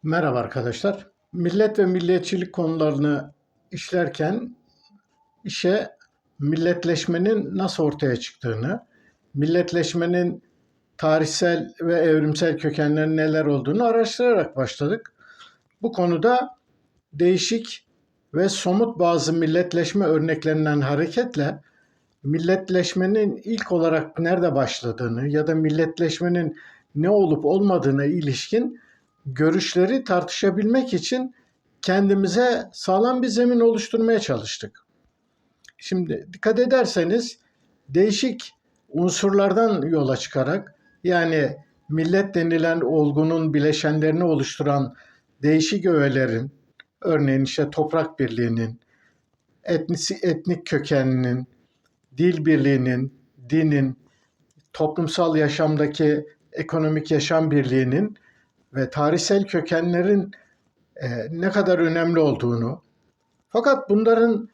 Merhaba arkadaşlar. Millet ve milliyetçilik konularını işlerken işe milletleşmenin nasıl ortaya çıktığını, milletleşmenin tarihsel ve evrimsel kökenleri neler olduğunu araştırarak başladık. Bu konuda değişik ve somut bazı milletleşme örneklerinden hareketle milletleşmenin ilk olarak nerede başladığını ya da milletleşmenin ne olup olmadığına ilişkin görüşleri tartışabilmek için kendimize sağlam bir zemin oluşturmaya çalıştık. Şimdi dikkat ederseniz değişik unsurlardan yola çıkarak yani millet denilen olgunun bileşenlerini oluşturan değişik öğelerin, örneğin işte toprak birliğinin, etnik kökeninin, dil birliğinin, dinin, toplumsal yaşamdaki ekonomik yaşam birliğinin ve tarihsel kökenlerin ne kadar önemli olduğunu, fakat bunların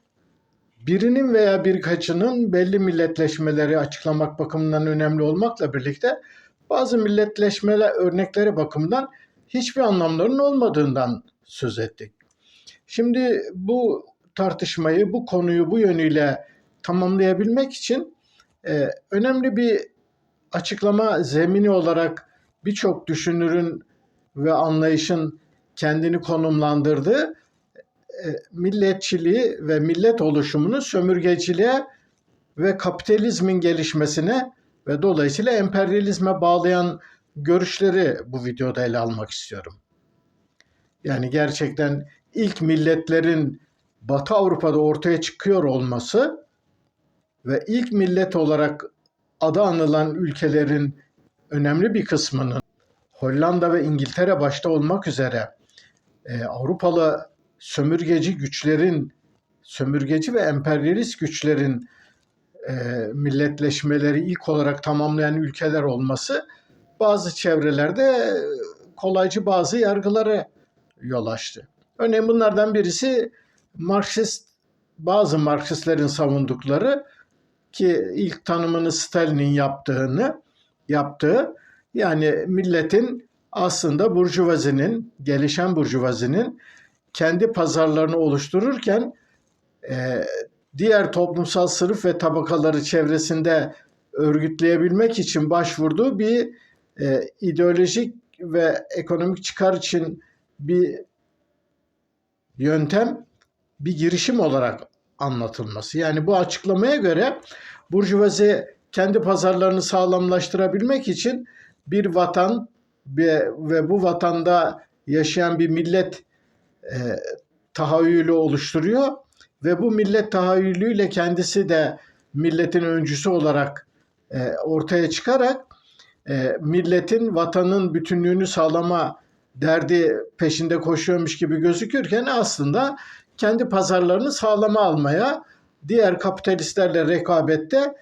birinin veya birkaçının belli milletleşmeleri açıklamak bakımından önemli olmakla birlikte bazı milletleşmeler örnekleri bakımından hiçbir anlamlarının olmadığından söz ettik. Şimdi bu tartışmayı, bu konuyu bu yönüyle tamamlayabilmek için önemli bir açıklama zemini olarak birçok düşünürün ve anlayışın kendini konumlandırdığı milletçiliği ve millet oluşumunu sömürgeciliğe ve kapitalizmin gelişmesine ve dolayısıyla emperyalizme bağlayan görüşleri bu videoda ele almak istiyorum. Yani gerçekten ilk milletlerin Batı Avrupa'da ortaya çıkıyor olması ve ilk millet olarak adı anılan ülkelerin önemli bir kısmının Hollanda ve İngiltere başta olmak üzere Avrupalı sömürgeci ve emperyalist güçlerin milletleşmeleri ilk olarak tamamlayan ülkeler olması bazı çevrelerde kolaycı bazı yargılara yol açtı. Örneğin bunlardan birisi bazı Marksistlerin savundukları ki ilk tanımını Stalin'in yaptığı yani milletin aslında gelişen burjuvazinin kendi pazarlarını oluştururken diğer toplumsal sınıf ve tabakaları çevresinde örgütleyebilmek için başvurduğu bir ideolojik ve ekonomik çıkar için bir yöntem, bir girişim olarak anlatılması. Yani bu açıklamaya göre burjuvazi kendi pazarlarını sağlamlaştırabilmek için bir vatan ve bu vatanda yaşayan bir millet tahayyülü oluşturuyor ve bu millet tahayyülüyle kendisi de milletin öncüsü olarak ortaya çıkarak milletin, vatanın bütünlüğünü sağlama derdi peşinde koşuyormuş gibi gözükürken aslında kendi pazarlarını sağlama almaya, diğer kapitalistlerle rekabette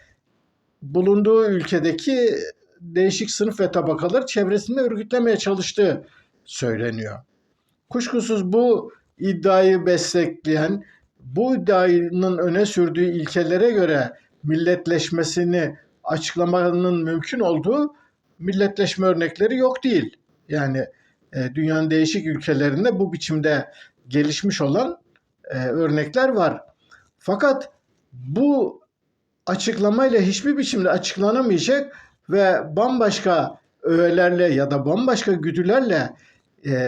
bulunduğu ülkedeki değişik sınıf ve tabakaları çevresinde örgütlemeye çalıştığı söyleniyor. Kuşkusuz bu iddiayı besleyen, bu iddianın öne sürdüğü ilkelere göre milletleşmesini açıklamanın mümkün olduğu milletleşme örnekleri yok değil. Yani dünyanın değişik ülkelerinde bu biçimde gelişmiş olan örnekler var. Fakat bu açıklamayla hiçbir biçimde açıklanamayacak ve bambaşka öğelerle ya da bambaşka güdülerle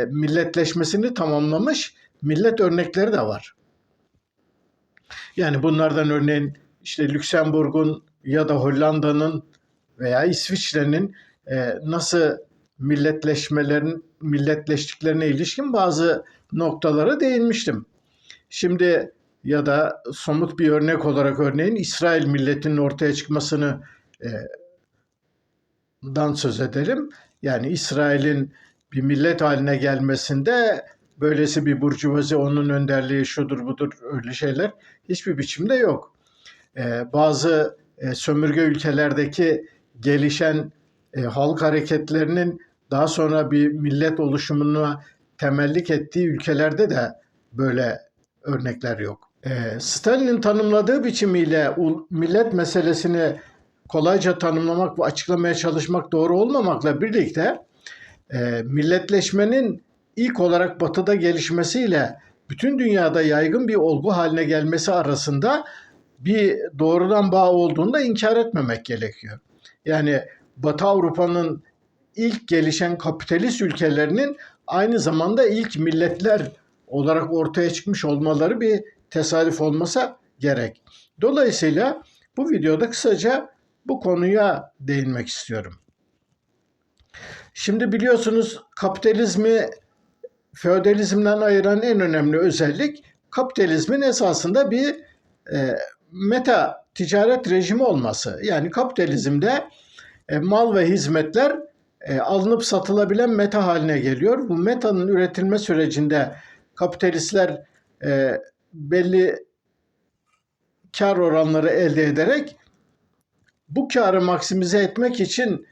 milletleşmesini tamamlamış millet örnekleri de var. Yani bunlardan örneğin işte Lüksemburg'un ya da Hollanda'nın veya İsviçre'nin nasıl milletleştiklerine ilişkin bazı noktalara değinmiştim. Şimdi ya da somut bir örnek olarak örneğin İsrail milletinin ortaya çıkmasını dan söz edelim. Yani İsrail'in bir millet haline gelmesinde böylesi bir burjuvazi, onun önderliği şudur budur öyle şeyler hiçbir biçimde yok. Bazı sömürge ülkelerdeki gelişen halk hareketlerinin daha sonra bir millet oluşumuna temellik ettiği ülkelerde de böyle örnekler yok. Stalin'in tanımladığı biçimiyle millet meselesini kolayca tanımlamak ve açıklamaya çalışmak doğru olmamakla birlikte milletleşmenin ilk olarak Batı'da gelişmesiyle bütün dünyada yaygın bir olgu haline gelmesi arasında bir doğrudan bağ olduğunu da inkar etmemek gerekiyor. Yani Batı Avrupa'nın ilk gelişen kapitalist ülkelerinin aynı zamanda ilk milletler olarak ortaya çıkmış olmaları bir tesadüf olmasa gerek. Dolayısıyla bu videoda kısaca bu konuya değinmek istiyorum. Şimdi biliyorsunuz kapitalizmi feodalizmden ayıran en önemli özellik kapitalizmin esasında bir meta ticaret rejimi olması. Yani kapitalizmde mal ve hizmetler alınıp satılabilen meta haline geliyor. Bu metanın üretilme sürecinde kapitalistler belli kar oranları elde ederek bu karı maksimize etmek için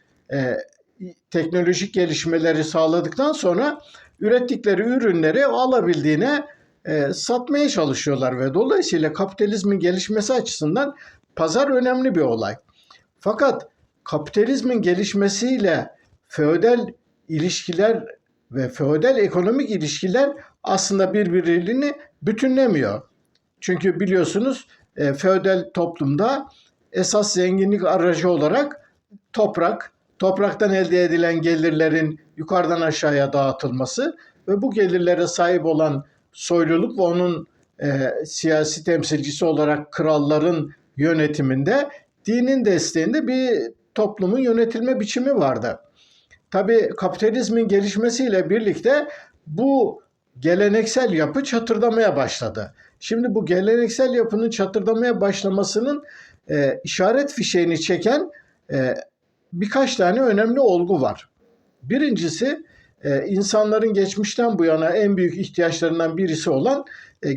teknolojik gelişmeleri sağladıktan sonra ürettikleri ürünleri alabildiğine satmaya çalışıyorlar ve dolayısıyla kapitalizmin gelişmesi açısından pazar önemli bir olay. Fakat kapitalizmin gelişmesiyle feodal ilişkiler ve feodal ekonomik ilişkiler aslında birbirini bütünlemiyor. Çünkü biliyorsunuz feodal toplumda esas zenginlik aracı olarak topraktan elde edilen gelirlerin yukarıdan aşağıya dağıtılması ve bu gelirlere sahip olan soyluluk ve onun siyasi temsilcisi olarak kralların yönetiminde dinin desteğinde bir toplumun yönetilme biçimi vardı. Tabii kapitalizmin gelişmesiyle birlikte bu geleneksel yapı çatırdamaya başladı. Şimdi bu geleneksel yapının çatırdamaya başlamasının işaret fişeğini çeken birkaç tane önemli olgu var. Birincisi insanların geçmişten bu yana en büyük ihtiyaçlarından birisi olan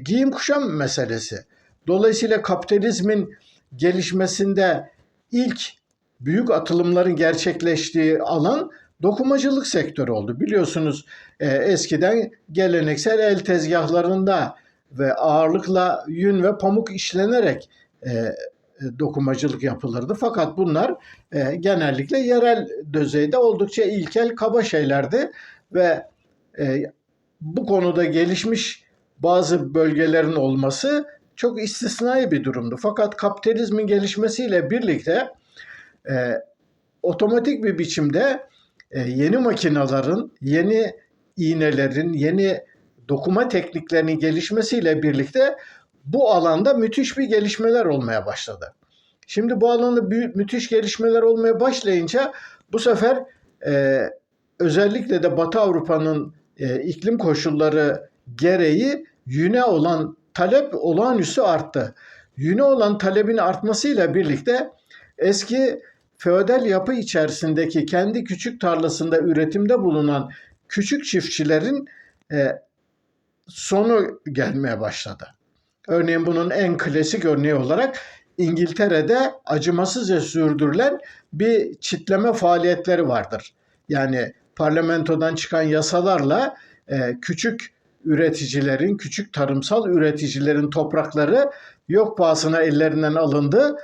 giyim kuşam meselesi. Dolayısıyla kapitalizmin gelişmesinde ilk büyük atılımların gerçekleştiği alan dokumacılık sektörü oldu. Biliyorsunuz eskiden geleneksel el tezgahlarında ve ağırlıkla yün ve pamuk işlenerek dokumacılık yapılırdı. Fakat bunlar genellikle yerel düzeyde oldukça ilkel, kaba şeylerdi ve bu konuda gelişmiş bazı bölgelerin olması çok istisnai bir durumdu. Fakat kapitalizmin gelişmesiyle birlikte otomatik bir biçimde yeni makinelerin, yeni iğnelerin, yeni dokuma tekniklerinin gelişmesiyle birlikte bu alanda müthiş bir gelişmeler olmaya başladı. Şimdi bu alanda müthiş gelişmeler olmaya başlayınca bu sefer özellikle de Batı Avrupa'nın iklim koşulları gereği yüne olan talep olağanüstü arttı. Yüne olan talebin artmasıyla birlikte eski feodal yapı içerisindeki kendi küçük tarlasında üretimde bulunan küçük çiftçilerin sonu gelmeye başladı. Örneğin bunun en klasik örneği olarak İngiltere'de acımasızca sürdürülen bir çitleme faaliyetleri vardır. Yani parlamentodan çıkan yasalarla küçük üreticilerin, küçük tarımsal üreticilerin toprakları yok pahasına ellerinden alındı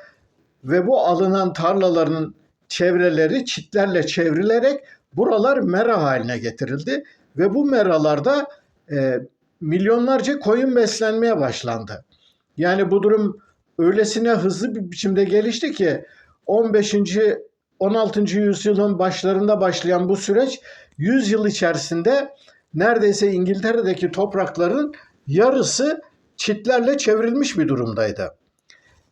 ve bu alınan tarlaların çevreleri çitlerle çevrilerek buralar mera haline getirildi ve bu meralarda milyonlarca koyun beslenmeye başlandı. Yani bu durum öylesine hızlı bir biçimde gelişti ki 15. 16. yüzyılın başlarında başlayan bu süreç 100 yıl içerisinde neredeyse İngiltere'deki toprakların yarısı çitlerle çevrilmiş bir durumdaydı.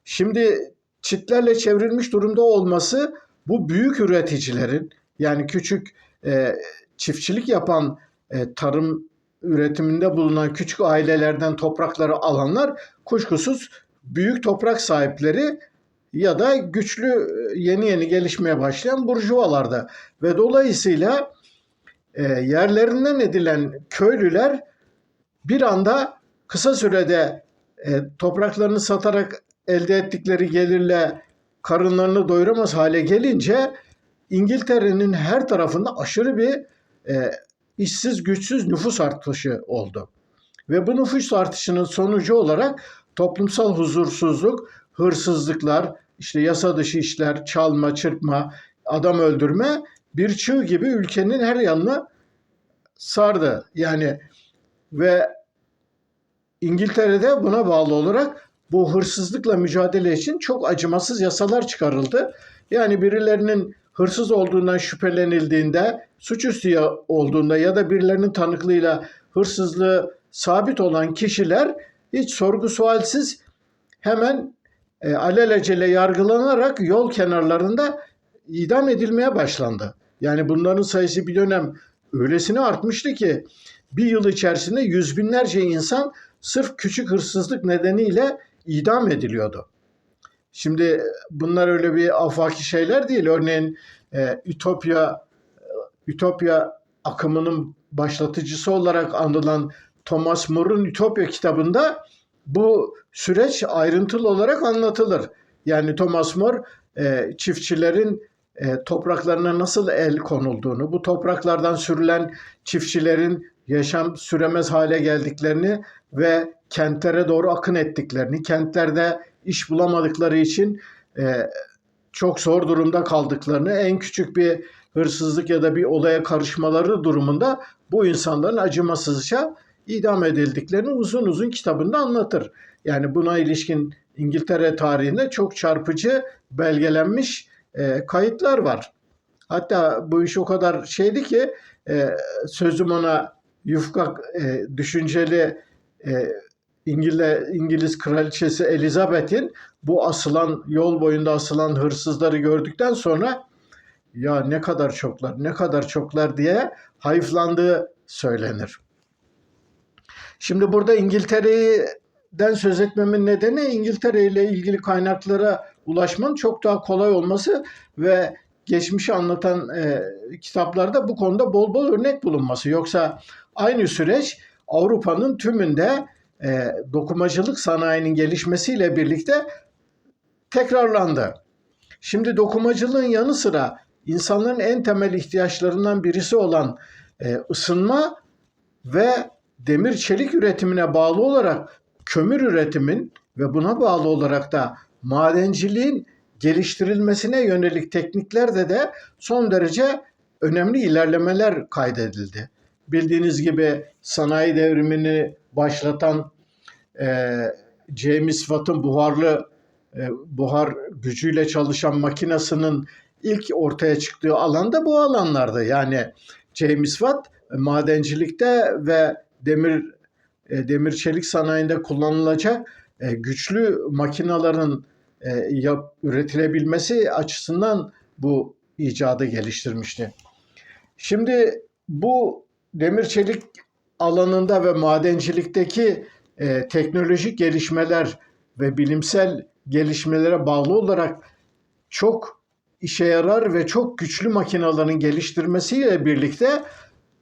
Şimdi çitlerle çevrilmiş durumda olması bu büyük üreticilerin yani küçük çiftçilik yapan tarım üretiminde bulunan küçük ailelerden toprakları alanlar kuşkusuz büyük toprak sahipleri ya da güçlü yeni gelişmeye başlayan burjuvalardı. Ve dolayısıyla yerlerinden edilen köylüler bir anda kısa sürede topraklarını satarak elde ettikleri gelirle karınlarını doyuramaz hale gelince İngiltere'nin her tarafında aşırı bir işsiz güçsüz nüfus artışı oldu. Ve bu nüfus artışının sonucu olarak toplumsal huzursuzluk, hırsızlıklar, işte yasa dışı işler, çalma, çırpma, adam öldürme bir çığ gibi ülkenin her yanına sardı. Yani ve İngiltere'de buna bağlı olarak bu hırsızlıkla mücadele için çok acımasız yasalar çıkarıldı. Yani birilerinin hırsız olduğundan şüphelenildiğinde, suçüstü olduğunda ya da birilerinin tanıklığıyla hırsızlığı sabit olan kişiler hiç sorgu sualsiz hemen alelacele yargılanarak yol kenarlarında idam edilmeye başlandı. Yani bunların sayısı bir dönem öylesine artmıştı ki bir yıl içerisinde yüz binlerce insan sırf küçük hırsızlık nedeniyle idam ediliyordu. Şimdi bunlar öyle bir afaki şeyler değil. Örneğin Ütopya akımının başlatıcısı olarak anılan Thomas More'un Ütopya kitabında bu süreç ayrıntılı olarak anlatılır. Yani Thomas More çiftçilerin topraklarına nasıl el konulduğunu, bu topraklardan sürülen çiftçilerin yaşam süremez hale geldiklerini ve kentlere doğru akın ettiklerini, kentlerde iş bulamadıkları için çok zor durumda kaldıklarını, en küçük bir hırsızlık ya da bir olaya karışmaları durumunda bu insanların acımasızca idam edildiklerini uzun uzun kitabında anlatır. Yani buna ilişkin İngiltere tarihinde çok çarpıcı belgelenmiş kayıtlar var. Hatta bu iş o kadar şeydi ki sözüm ona yufka düşünceli İngiliz kraliçesi Elizabeth'in bu asılan yol boyunda asılan hırsızları gördükten sonra ya ne kadar çoklar, ne kadar çoklar diye hayıflandığı söylenir. Şimdi burada İngiltere'den söz etmemin nedeni İngiltere ile ilgili kaynaklara ulaşmanın çok daha kolay olması ve geçmişi anlatan kitaplarda bu konuda bol bol örnek bulunması. Yoksa aynı süreç Avrupa'nın tümünde dokumacılık sanayinin gelişmesiyle birlikte tekrarlandı. Şimdi dokumacılığın yanı sıra insanların en temel ihtiyaçlarından birisi olan ısınma ve demir çelik üretimine bağlı olarak kömür üretimin ve buna bağlı olarak da madenciliğin geliştirilmesine yönelik tekniklerde de son derece önemli ilerlemeler kaydedildi. Bildiğiniz gibi sanayi devrimini başlatan James Watt'ın buhar gücüyle çalışan makinasının ilk ortaya çıktığı alan da bu alanlarda. Yani James Watt madencilikte ve demir çelik sanayinde kullanılacak güçlü makinaların üretilebilmesi açısından bu icadı geliştirmişti. Şimdi bu demir çelik alanında ve madencilikteki teknolojik gelişmeler ve bilimsel gelişmelere bağlı olarak çok işe yarar ve çok güçlü makinaların geliştirmesiyle birlikte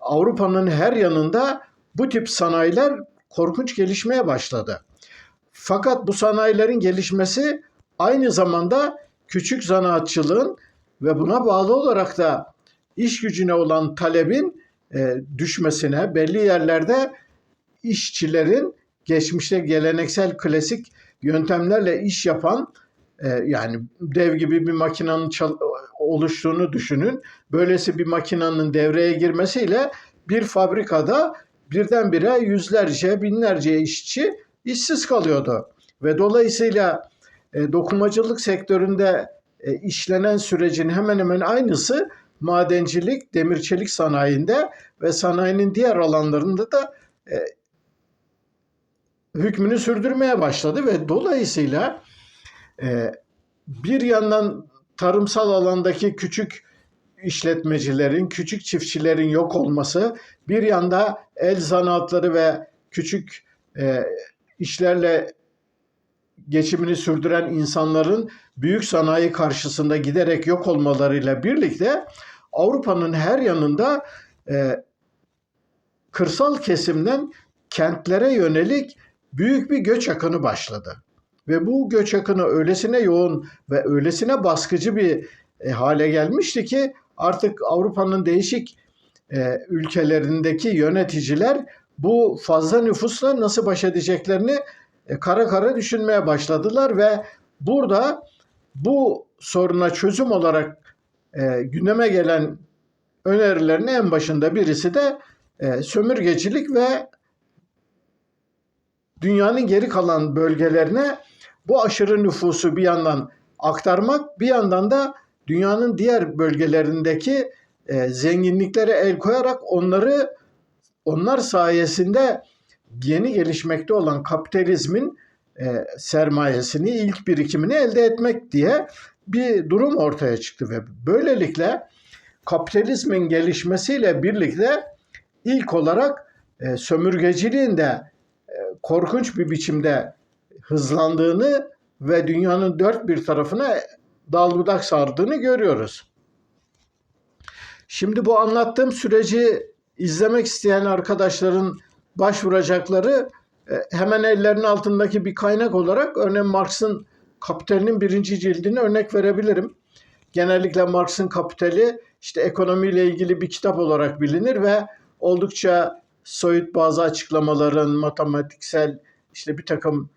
Avrupa'nın her yanında bu tip sanayiler korkunç gelişmeye başladı. Fakat bu sanayilerin gelişmesi aynı zamanda küçük zanaatçılığın ve buna bağlı olarak da iş gücüne olan talebin düşmesine, belli yerlerde işçilerin geçmişte geleneksel klasik yöntemlerle iş yapan yani dev gibi bir makinenin oluştuğunu düşünün. Böylesi bir makinenin devreye girmesiyle bir fabrikada birdenbire yüzlerce, binlerce işçi işsiz kalıyordu. Ve dolayısıyla dokumacılık sektöründe işlenen sürecin hemen hemen aynısı madencilik, demir çelik sanayinde ve sanayinin diğer alanlarında da hükmünü sürdürmeye başladı ve dolayısıyla bir yandan tarımsal alandaki küçük işletmecilerin, küçük çiftçilerin yok olması, bir yanda el zanaatları ve küçük işlerle geçimini sürdüren insanların büyük sanayi karşısında giderek yok olmalarıyla birlikte Avrupa'nın her yanında kırsal kesimden kentlere yönelik büyük bir göç akını başladı. Ve bu göç akını öylesine yoğun ve öylesine baskıcı bir hale gelmişti ki artık Avrupa'nın değişik ülkelerindeki yöneticiler bu fazla nüfusla nasıl baş edeceklerini kara kara düşünmeye başladılar ve burada bu soruna çözüm olarak gündeme gelen önerilerin en başında birisi de sömürgecilik ve dünyanın geri kalan bölgelerine bu aşırı nüfusu bir yandan aktarmak, bir yandan da dünyanın diğer bölgelerindeki zenginliklere el koyarak onlar sayesinde yeni gelişmekte olan kapitalizmin sermayesini, ilk birikimini elde etmek diye bir durum ortaya çıktı ve böylelikle kapitalizmin gelişmesiyle birlikte ilk olarak sömürgeciliğin de korkunç bir biçimde hızlandığını ve dünyanın dört bir tarafına dalbudak sardığını görüyoruz. Şimdi bu anlattığım süreci izlemek isteyen arkadaşların başvuracakları hemen ellerinin altındaki bir kaynak olarak örneğin Marx'ın Kapital'in 1. cildini örnek verebilirim. Genellikle Marx'ın Kapitali işte ekonomiyle ilgili bir kitap olarak bilinir ve oldukça soyut bazı açıklamaların, matematiksel işte bir takım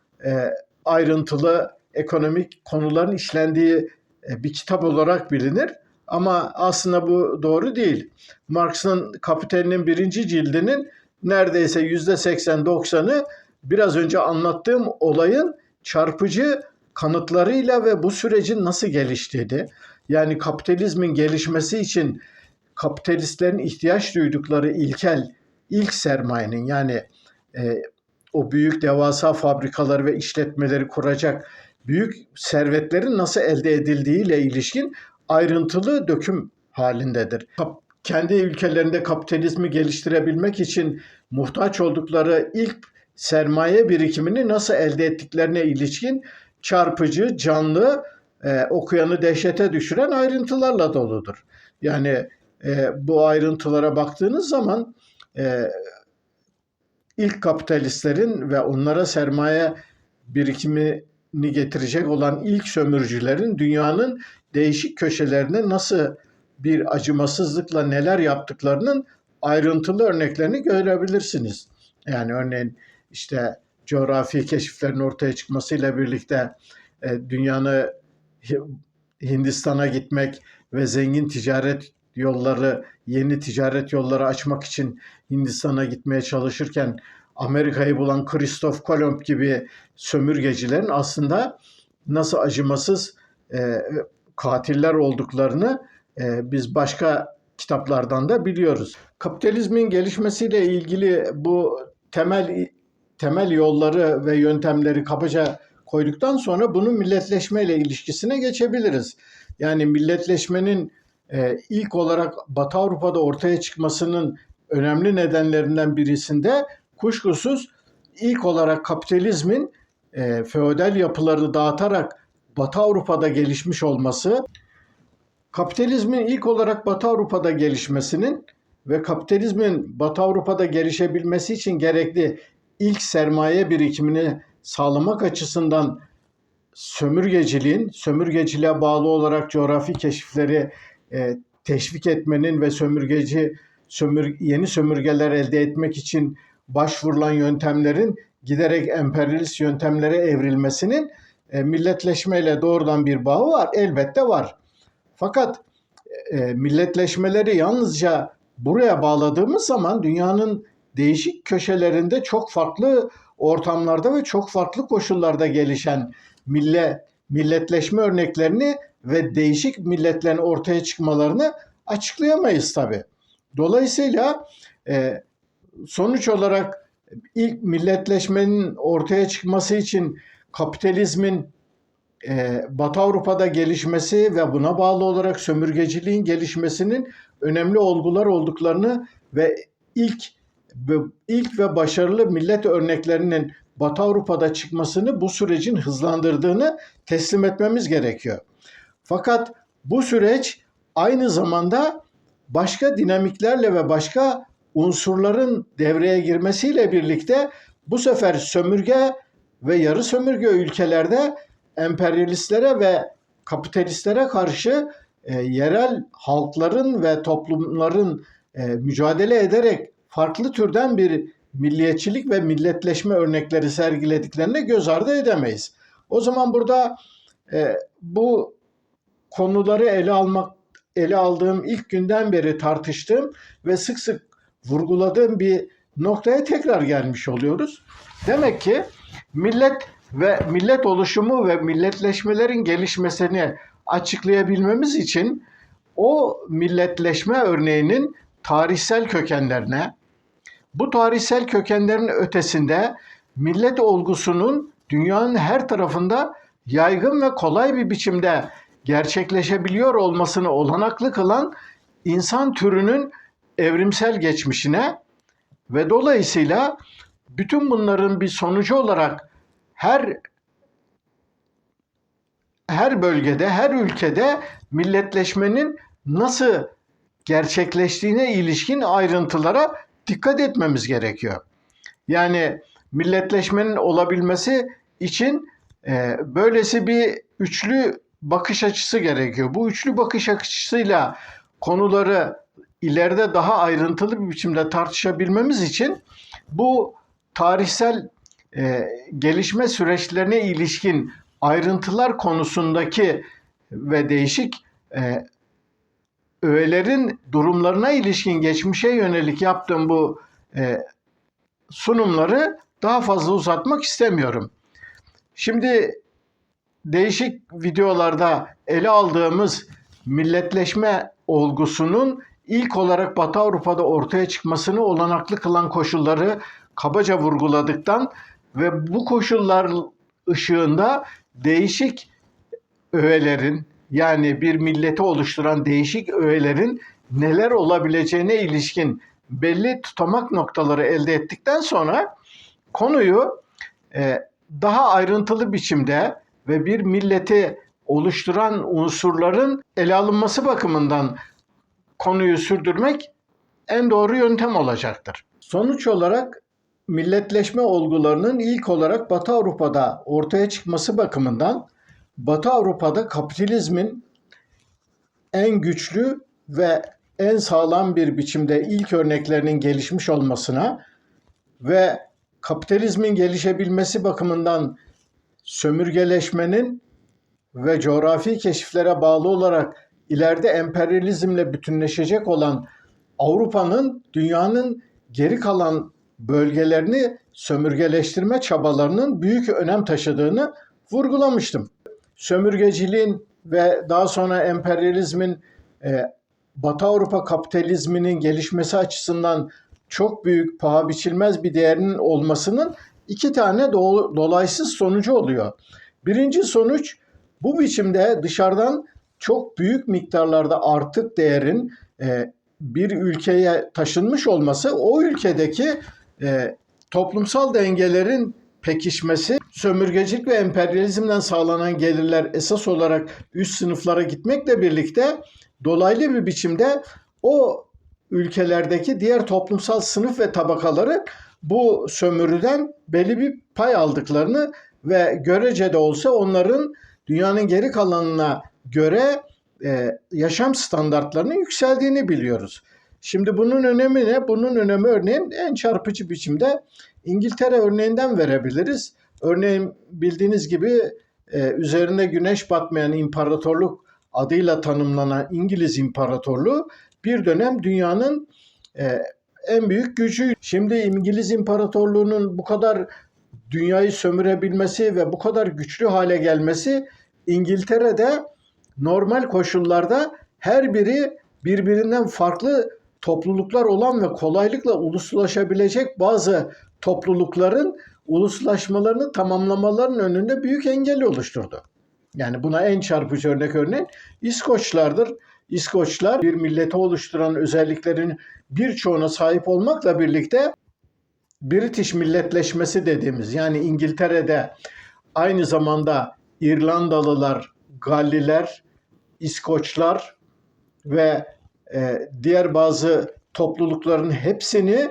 ayrıntılı ekonomik konuların işlendiği bir kitap olarak bilinir. Ama aslında bu doğru değil. Marx'ın Kapital'in 1. cildinin neredeyse %80-90'ı biraz önce anlattığım olayın çarpıcı kanıtlarıyla ve bu sürecin nasıl geliştiğini, yani kapitalizmin gelişmesi için kapitalistlerin ihtiyaç duydukları ilk sermayenin yani o büyük devasa fabrikaları ve işletmeleri kuracak büyük servetlerin nasıl elde edildiğiyle ilişkin ayrıntılı döküm halindedir. Kendi ülkelerinde kapitalizmi geliştirebilmek için muhtaç oldukları ilk sermaye birikimini nasıl elde ettiklerine ilişkin çarpıcı, canlı, okuyanı dehşete düşüren ayrıntılarla doludur. Yani bu ayrıntılara baktığınız zaman ilk kapitalistlerin ve onlara sermaye birikimini getirecek olan ilk sömürcülerin dünyanın değişik köşelerine nasıl bir acımasızlıkla neler yaptıklarının ayrıntılı örneklerini görebilirsiniz. Yani örneğin işte coğrafi keşiflerin ortaya çıkmasıyla birlikte dünyanın Hindistan'a gitmek ve zengin ticaret yolları, yeni ticaret yolları açmak için Hindistan'a gitmeye çalışırken Amerika'yı bulan Christoph Kolomb gibi sömürgecilerin aslında nasıl acımasız katiller olduklarını biz başka kitaplardan da biliyoruz. Kapitalizmin gelişmesiyle ilgili bu temel yolları ve yöntemleri kabaca koyduktan sonra bunun milletleşmeyle ilişkisine geçebiliriz. Yani milletleşmenin ilk olarak Batı Avrupa'da ortaya çıkmasının önemli nedenlerinden birisinde kuşkusuz ilk olarak kapitalizmin feodal yapıları dağıtarak Batı Avrupa'da gelişmiş olması, kapitalizmin ilk olarak Batı Avrupa'da gelişmesinin ve kapitalizmin Batı Avrupa'da gelişebilmesi için gerekli ilk sermaye birikimini sağlamak açısından sömürgeciliğe bağlı olarak coğrafi keşifleri teşvik etmenin ve yeni sömürgeler elde etmek için başvurulan yöntemlerin giderek emperyalist yöntemlere evrilmesinin milletleşmeyle doğrudan bir bağı var. Elbette var. Fakat milletleşmeleri yalnızca buraya bağladığımız zaman dünyanın değişik köşelerinde çok farklı ortamlarda ve çok farklı koşullarda gelişen milletleşme örneklerini ve değişik milletlerin ortaya çıkmalarını açıklayamayız tabii. Dolayısıyla sonuç olarak ilk milletleşmenin ortaya çıkması için kapitalizmin Batı Avrupa'da gelişmesi ve buna bağlı olarak sömürgeciliğin gelişmesinin önemli olgular olduklarını ve ilk ve başarılı millet örneklerinin Batı Avrupa'da çıkmasını bu sürecin hızlandırdığını teslim etmemiz gerekiyor. Fakat bu süreç aynı zamanda başka dinamiklerle ve başka unsurların devreye girmesiyle birlikte bu sefer sömürge ve yarı sömürge ülkelerde emperyalistlere ve kapitalistlere karşı yerel halkların ve toplumların mücadele ederek farklı türden bir milliyetçilik ve milletleşme örnekleri sergilediklerini göz ardı edemeyiz. O zaman burada bu konuları ele aldığım ilk günden beri tartıştığım ve sık sık vurguladığım bir noktaya tekrar gelmiş oluyoruz. Demek ki millet oluşumu ve milletleşmelerin gelişmesini açıklayabilmemiz için o milletleşme örneğinin tarihsel kökenlerine, bu tarihsel kökenlerin ötesinde millet olgusunun dünyanın her tarafında yaygın ve kolay bir biçimde gerçekleşebiliyor olmasını olanaklı kılan insan türünün evrimsel geçmişine ve dolayısıyla bütün bunların bir sonucu olarak her bölgede, her ülkede milletleşmenin nasıl gerçekleştiğine ilişkin ayrıntılara dikkat etmemiz gerekiyor. Yani milletleşmenin olabilmesi için böylesi bir üçlü bakış açısı gerekiyor. Bu üçlü bakış açısıyla konuları ileride daha ayrıntılı bir biçimde tartışabilmemiz için bu tarihsel gelişme süreçlerine ilişkin ayrıntılar konusundaki ve değişik öğelerin durumlarına ilişkin geçmişe yönelik yaptığım bu sunumları daha fazla uzatmak istemiyorum. Şimdi değişik videolarda ele aldığımız milletleşme olgusunun ilk olarak Batı Avrupa'da ortaya çıkmasını olanaklı kılan koşulları kabaca vurguladıktan ve bu koşullar ışığında değişik öğelerin, yani bir milleti oluşturan değişik öğelerin neler olabileceğine ilişkin belli tutamak noktaları elde ettikten sonra konuyu daha ayrıntılı biçimde ve bir milleti oluşturan unsurların ele alınması bakımından konuyu sürdürmek en doğru yöntem olacaktır. Sonuç olarak milletleşme olgularının ilk olarak Batı Avrupa'da ortaya çıkması bakımından Batı Avrupa'da kapitalizmin en güçlü ve en sağlam bir biçimde ilk örneklerinin gelişmiş olmasına ve kapitalizmin gelişebilmesi bakımından sömürgeleşmenin ve coğrafi keşiflere bağlı olarak ileride emperyalizmle bütünleşecek olan Avrupa'nın dünyanın geri kalan bölgelerini sömürgeleştirme çabalarının büyük önem taşıdığını vurgulamıştım. Sömürgeciliğin ve daha sonra emperyalizmin Batı Avrupa kapitalizminin gelişmesi açısından çok büyük, paha biçilmez bir değerinin olmasının iki tane dolaysız sonucu oluyor. Birinci sonuç, bu biçimde dışarıdan çok büyük miktarlarda artık değerin bir ülkeye taşınmış olması, o ülkedeki toplumsal dengelerin pekişmesi, sömürgecilik ve emperyalizmden sağlanan gelirler esas olarak üst sınıflara gitmekle birlikte dolaylı bir biçimde o ülkelerdeki diğer toplumsal sınıf ve tabakaları bu sömürüden belli bir pay aldıklarını ve görece de olsa onların dünyanın geri kalanına göre yaşam standartlarının yükseldiğini biliyoruz. Şimdi bunun önemi ne? Bunun önemi örneğin en çarpıcı biçimde İngiltere örneğinden verebiliriz. Örneğin bildiğiniz gibi üzerinde güneş batmayan imparatorluk adıyla tanımlanan İngiliz İmparatorluğu bir dönem dünyanın en büyük gücü. Şimdi İngiliz İmparatorluğu'nun bu kadar dünyayı sömürebilmesi ve bu kadar güçlü hale gelmesi, İngiltere'de normal koşullarda her biri birbirinden farklı topluluklar olan ve kolaylıkla uluslaşabilecek bazı toplulukların uluslaşmalarını tamamlamalarının önünde büyük engel oluşturdu. Yani buna en çarpıcı örneğin İskoçlardır. İskoçlar bir milleti oluşturan özelliklerin birçoğuna sahip olmakla birlikte British milletleşmesi dediğimiz, yani İngiltere'de aynı zamanda İrlandalılar, Galliler, İskoçlar ve diğer bazı toplulukların hepsini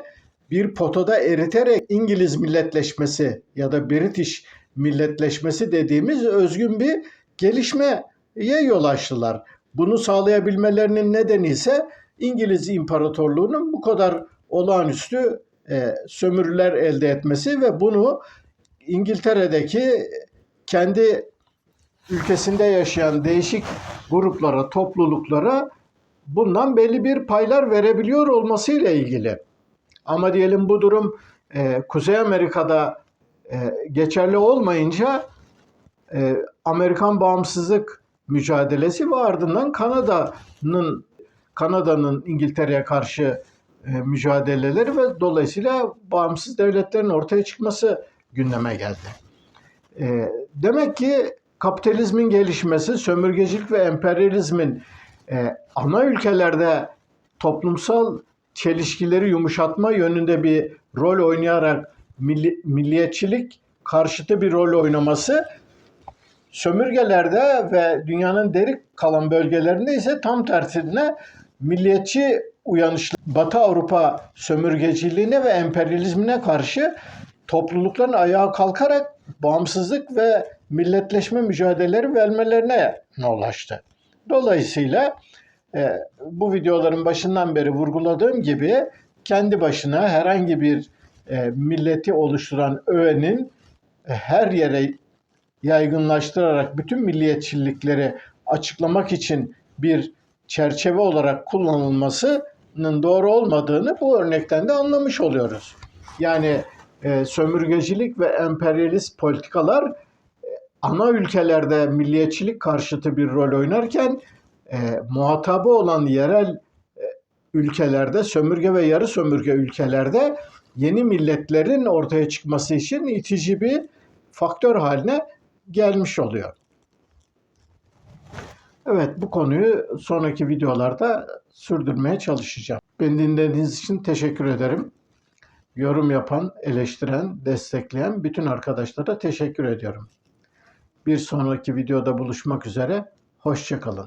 bir potada eriterek İngiliz milletleşmesi ya da British milletleşmesi dediğimiz özgün bir gelişmeye yol açtılar. Bunu sağlayabilmelerinin nedeni ise İngiliz İmparatorluğu'nun bu kadar olağanüstü sömürüler elde etmesi ve bunu İngiltere'deki kendi ülkesinde yaşayan değişik gruplara, topluluklara bundan belli bir paylar verebiliyor olmasıyla ilgili. Ama diyelim bu durum Kuzey Amerika'da geçerli olmayınca Amerikan bağımsızlık mücadelesi ve ardından Kanada'nın İngiltere'ye karşı mücadeleleri ve dolayısıyla bağımsız devletlerin ortaya çıkması gündeme geldi. Demek ki kapitalizmin gelişmesi, sömürgecilik ve emperyalizmin ana ülkelerde toplumsal çelişkileri yumuşatma yönünde bir rol oynayarak milliyetçilik karşıtı bir rol oynaması, sömürgelerde ve dünyanın geri kalan bölgelerinde ise tam tersine milliyetçi uyanışlar, Batı Avrupa sömürgeciliğine ve emperyalizmine karşı toplulukların ayağa kalkarak bağımsızlık ve milletleşme mücadeleleri vermelerine ulaştı. Dolayısıyla bu videoların başından beri vurguladığım gibi kendi başına herhangi bir milleti oluşturan öğenin her yere yaygınlaştırarak bütün milliyetçilikleri açıklamak için bir çerçeve olarak kullanılmasının doğru olmadığını bu örnekten de anlamış oluyoruz. Yani sömürgecilik ve emperyalist politikalar ana ülkelerde milliyetçilik karşıtı bir rol oynarken muhatabı olan yerel ülkelerde, sömürge ve yarı sömürge ülkelerde yeni milletlerin ortaya çıkması için itici bir faktör haline gelmiş oluyor. Evet, bu konuyu sonraki videolarda sürdürmeye çalışacağım. Beni dinlediğiniz için teşekkür ederim. Yorum yapan, eleştiren, destekleyen bütün arkadaşlara teşekkür ediyorum. Bir sonraki videoda buluşmak üzere. Hoşça kalın.